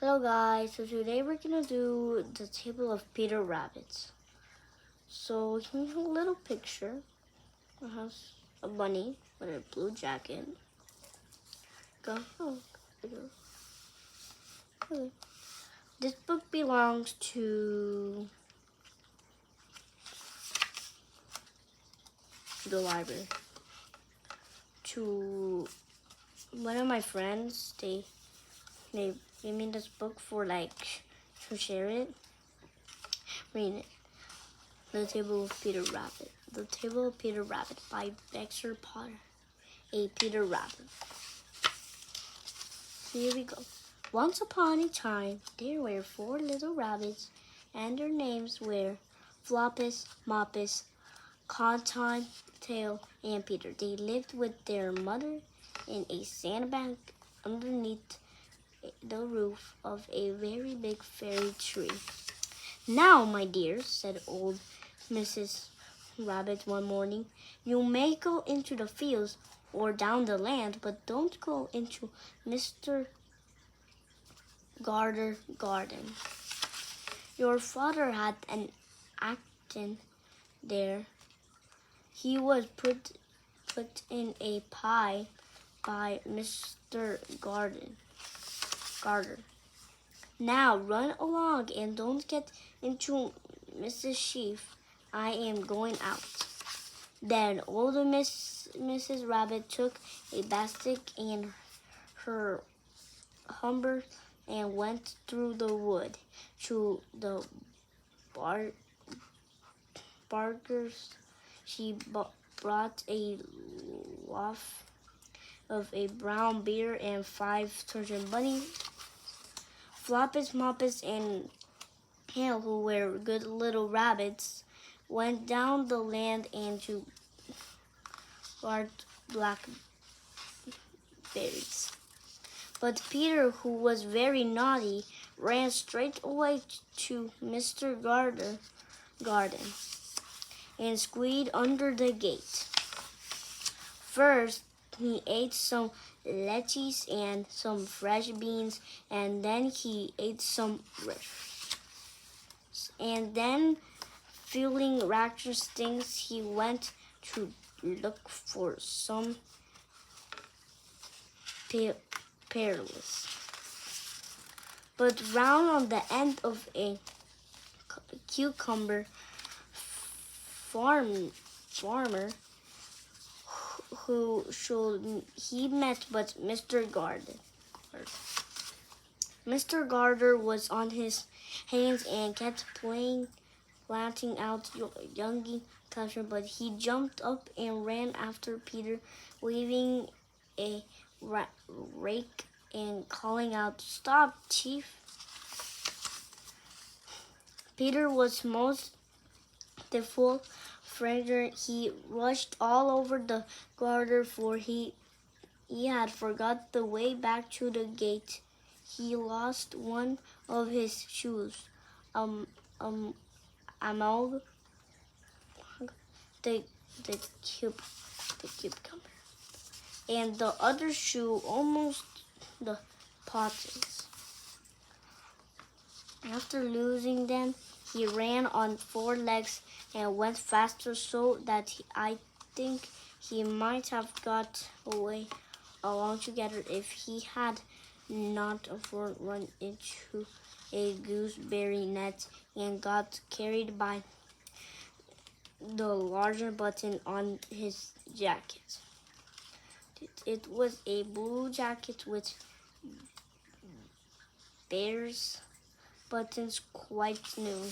Hello guys, so today we're gonna do the table of Peter Rabbits. So here's a little picture. It has a bunny with a blue jacket. Okay. This book belongs to the library. To one of my friends, they gave me this book to share it. Read it. The Table of Peter Rabbit. The Table of Peter Rabbit by Dexter Potter. A Peter Rabbit. So here we go. Once upon a time, there were 4 little rabbits, and their names were Floppus, Moppus, Cottontail, and Peter. They lived with their mother in a sandbank underneath the roof of a very big fairy tree. Now, my dears, said old Mrs. Rabbit one morning, you may go into the fields or down the land, but don't go into Mr. Garter's garden. Your father had an accident there. He was put in a pie by Mr. Garter. Now run along and don't get into Mrs. Sheaf. I am going out. Then old Mrs. Rabbit took a basket and her humber and went through the wood to the barkers. She brought a loaf of a brown beer and 5 turtle bunnies. Floppus, Moppus, and Hale, who were good little rabbits, went down the land and to guard blackberries. But Peter, who was very naughty, ran straight away to Mr. Garter's garden and squeezed under the gate. First, he ate some lettuce and some fresh beans, and then he ate some roots. And then, feeling rapturous things, he went to look for some pearls. But round on the end of a cucumber farmer who should he met but Mr. Garter. Mr. Garter was on his hands and kept planting out young classroom, but he jumped up and ran after Peter, waving a rake and calling out, "Stop, Chief!" Peter was most full Fraser, he rushed all over the garden, for he had forgot the way back to the gate. He lost one of his shoes, among the cucumber, and the other shoe almost the potatoes. After losing them, he ran on 4 legs and went faster, so that I think he might have got away along together if he had not run into a gooseberry net and got carried by the larger button on his jacket. It was a blue jacket with bear's buttons, quite new.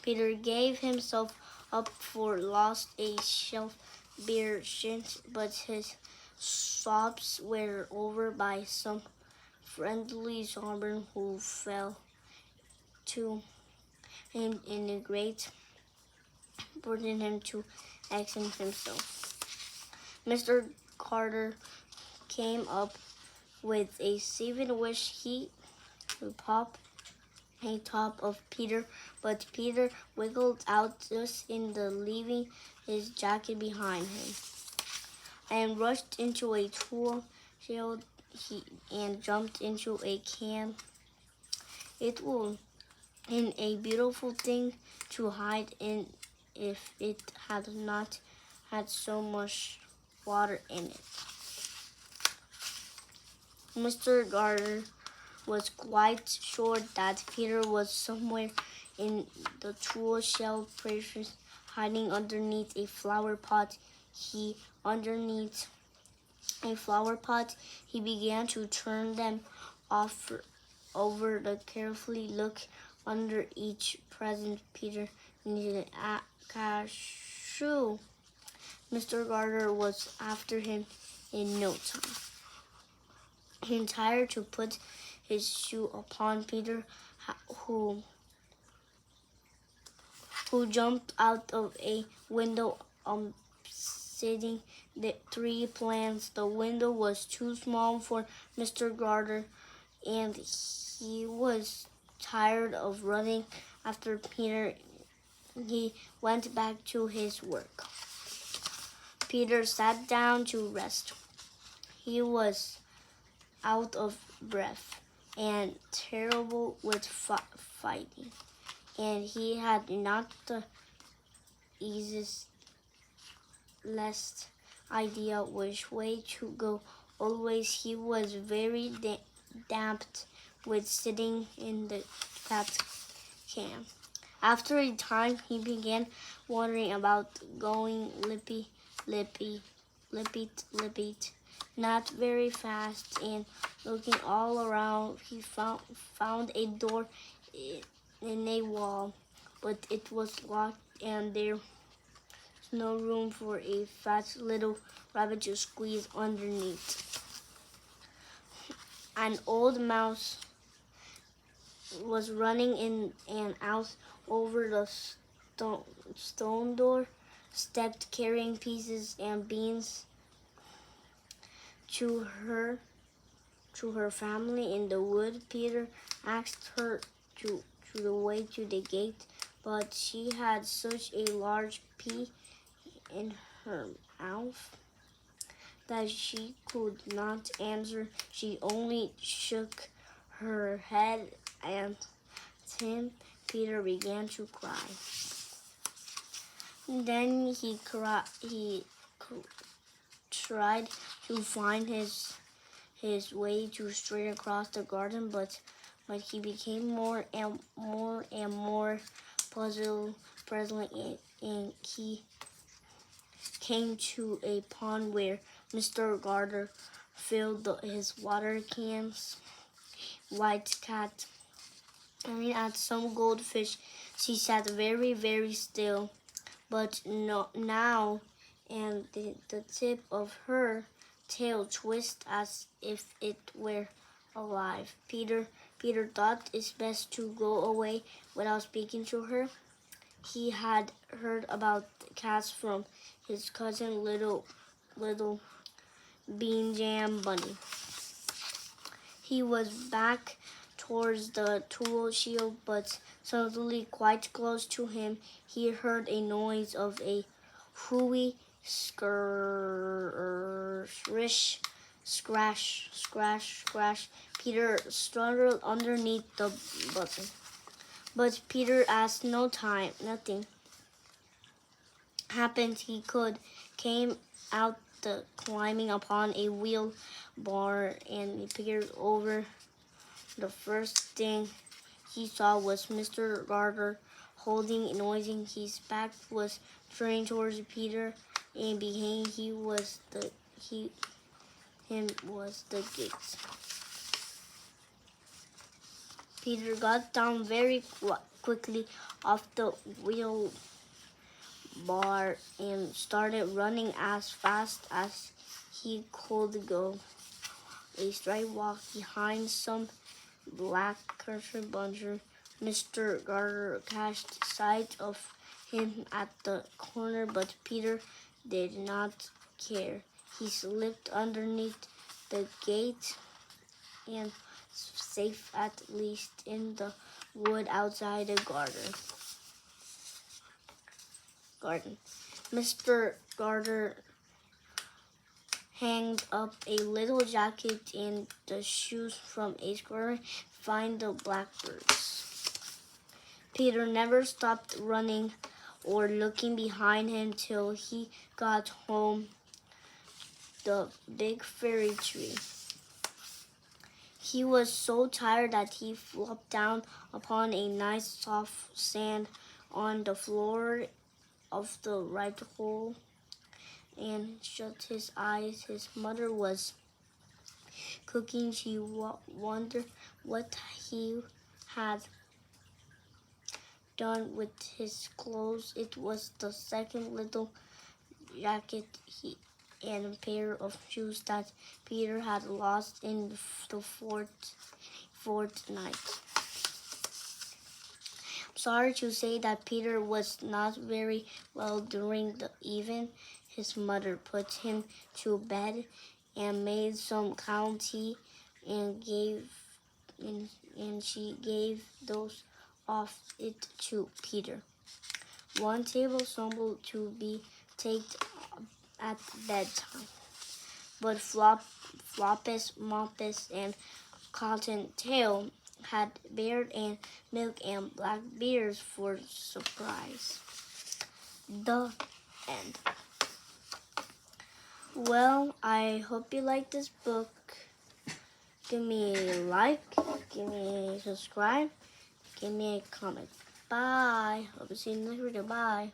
Peter gave himself up for lost a shelf beer shint, but his sobs were over by some friendly sovereign who fell to him in a great burden him to exit himself. Mr. Garter came up with a saving wish he would pop a top of Peter, but Peter wiggled out just in the leaving his jacket behind him and rushed into a tool shed and jumped into a can. It would been a beautiful thing to hide in if it had not had so much water in it. Mr. Garter was quite sure that Peter was somewhere in the tool shelf precious, hiding underneath a flower pot. Underneath a flower pot, he began to turn them off over the carefully look under each present. Peter needed a cashew. Mr. Garter was after him in no time. He tired to put his shoe upon Peter, who jumped out of a window sitting the 3 plants. The window was too small for Mr. Garter, and he was tired of running after Peter. He went back to his work. Peter sat down to rest. He was out of breath and terrible with fighting, and he had not the easiest idea which way to go. Always he was very damped with sitting in the cat can. After a time, he began wondering about going lippy, not very fast, and looking all around, he found a door in a wall, but it was locked, and there was no room for a fat little rabbit to squeeze underneath. An old mouse was running in and out over the stone door, stepped carrying pieces and beans to her family in the wood. Peter asked her to the way to the gate, but she had such a large pea in her mouth that she could not answer. She only shook her head, and Peter began to cry. Then he tried to find his way to straight across the garden, but he became more and more puzzled. Presently, and he came to a pond where Mr. Garter filled his water cans. White cat, staring at some goldfish, she sat very, very still, but now and the tip of her tail twisted as if it were alive. Peter thought it best to go away without speaking to her. He had heard about cats from his cousin little Bean Jam Bunny. He was back towards the tool shed, but suddenly, quite close to him, he heard a noise of a hooey swish, scratch, scratch, scratch. Peter struggled underneath the button, but Peter asked nothing happened. He came out climbing upon a wheel bar and he peered over. The first thing he saw was Mr. Garter holding noising. His back was turned towards Peter, and behind him was the gate. Peter got down very quickly off the wheel bar and started running as fast as he could go. A straight walk behind some black curtain buncher. Mr. Garter catched sight of him at the corner, but Peter did not care. He slipped underneath the gate and safe at least in the wood outside the garden. Mr. Garter hanged up a little jacket and the shoes from a squirrel. Find the blackbirds. Peter never stopped running or looking behind him till he got home the big fairy tree. He was so tired that he flopped down upon a nice soft sand on the floor of the right hole and shut his eyes. His mother was cooking. She wondered what he had done with his clothes. It was the second little jacket and a pair of shoes that Peter had lost in the fortnight. Sorry to say that Peter was not very well during the evening. His mother put him to bed and made some cow tea and she gave those of it to Peter. 1 tablespoon to be taken at bedtime. But Floppus, Moppus, and Cottontail had beard and milk and black bears for surprise. The end. Well, I hope you like this book. Give me a like, give me a subscribe, give me a comment. Bye. Hope to see you in the next video. Bye.